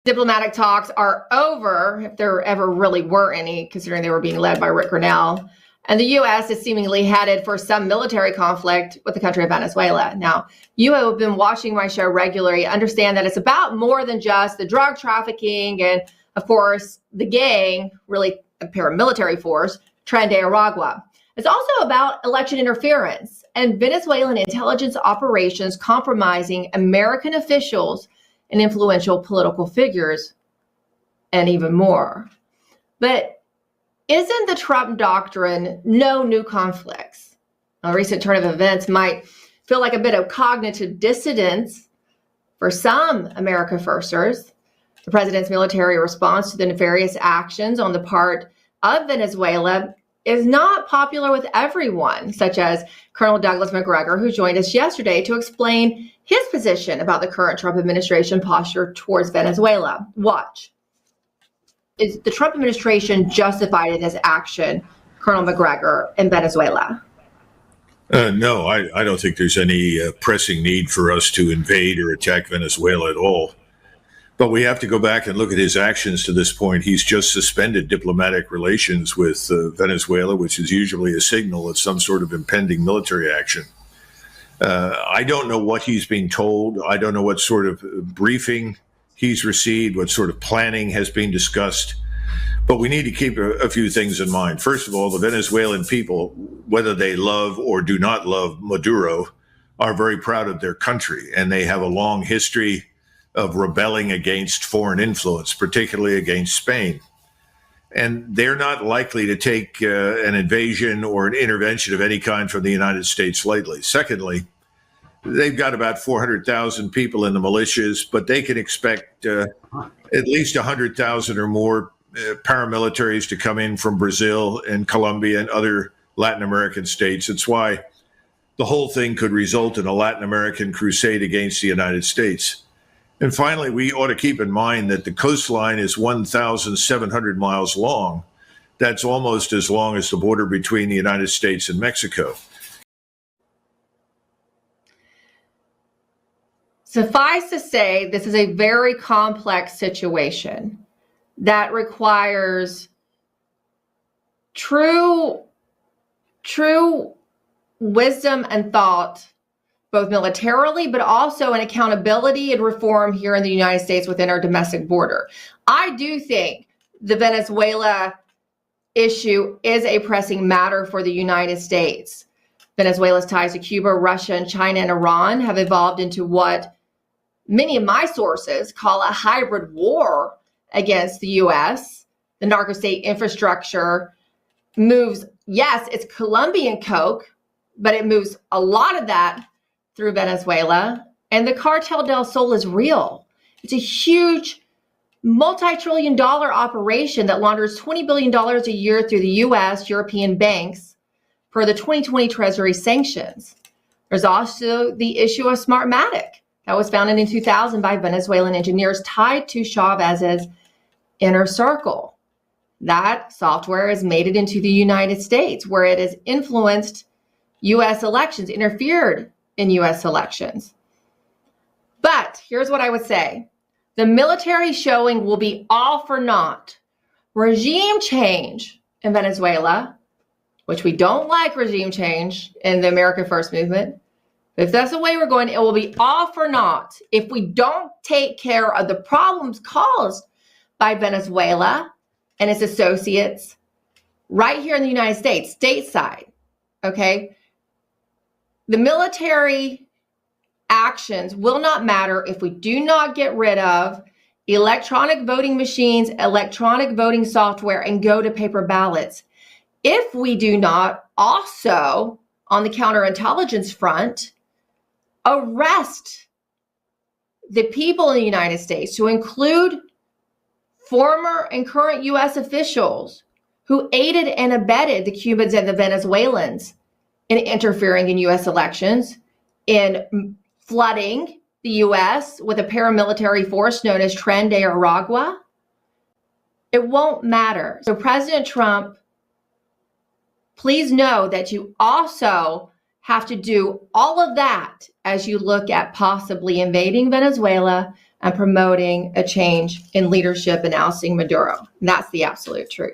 Diplomatic talks are over, if there ever really were any, considering they were being led by Rick Grinnell. And the U.S. is seemingly headed for some military conflict with the country of Venezuela. Now, you have been watching my show regularly, understand that it's about more than just the drug trafficking and, of course, the gang, really a paramilitary force, Tren de Aragua. It's also about election interference and Venezuelan intelligence operations compromising American officials and influential political figures, and even more. But isn't the Trump doctrine no new conflicts? A recent turn of events might feel like a bit of cognitive dissonance for some America firsters. The president's military response to the nefarious actions on the part of Venezuela is not popular with everyone, such as Colonel Doug Macgregor, who joined us yesterday to explain his position about the current Trump administration posture towards Venezuela. Watch. Is the Trump administration justified in this action, Colonel Macgregor, in Venezuela? No, I don't think there's any pressing need for us to invade or attack Venezuela at all. But we have to go back and look at his actions to this point. He's just suspended diplomatic relations with Venezuela, which is usually a signal of some sort of impending military action. I don't know what he's being told. I don't know what sort of briefing he's received, what sort of planning has been discussed. But we need to keep a few things in mind. First of all, the Venezuelan people, whether they love or do not love Maduro, are very proud of their country, and they have a long history of rebelling against foreign influence, particularly against Spain. And they're not likely to take an invasion or an intervention of any kind from the United States lightly. Secondly, they've got about 400,000 people in the militias, but they can expect at least 100,000 or more paramilitaries to come in from Brazil and Colombia and other Latin American states. It's why the whole thing could result in a Latin American crusade against the United States. And finally, we ought to keep in mind that the coastline is 1,700 miles long. That's almost as long as the border between the United States and Mexico. Suffice to say, this is a very complex situation that requires true wisdom and thought, both militarily, but also an accountability and reform here in the United States within our domestic border. I do think the Venezuela issue is a pressing matter for the United States. Venezuela's ties to Cuba, Russia, and China and Iran have evolved into what many of my sources call a hybrid war against the U.S. The narco-state infrastructure moves, yes, it's Colombian coke, but it moves a lot of that through Venezuela, and the Cartel del Sol is real. It's a huge multi-trillion-dollar operation that launders $20 billion a year through the U.S., European banks per the 2020 Treasury sanctions. There's also the issue of Smartmatic that was founded in 2000 by Venezuelan engineers tied to Chávez's inner circle. That software has made it into the United States, where it has influenced U.S. elections, interfered in U.S. elections. But here's what I would say. The military showing will be all for naught. Regime change in Venezuela, which we don't like regime change in the America First movement, but if that's the way we're going, it will be all for naught if we don't take care of the problems caused by Venezuela and its associates right here in the United States, stateside, okay? The military actions will not matter if we do not get rid of electronic voting machines, electronic voting software, and go to paper ballots. If we do not also, on the counterintelligence front, arrest the people in the United States, to include former and current U.S. officials who aided and abetted the Cubans and the Venezuelans in interfering in U.S. elections, in flooding the U.S. with a paramilitary force known as Tren de Aragua, it won't matter. So President Trump, please know that you also have to do all of that as you look at possibly invading Venezuela, and promoting a change in leadership and ousting Maduro. That's the absolute truth.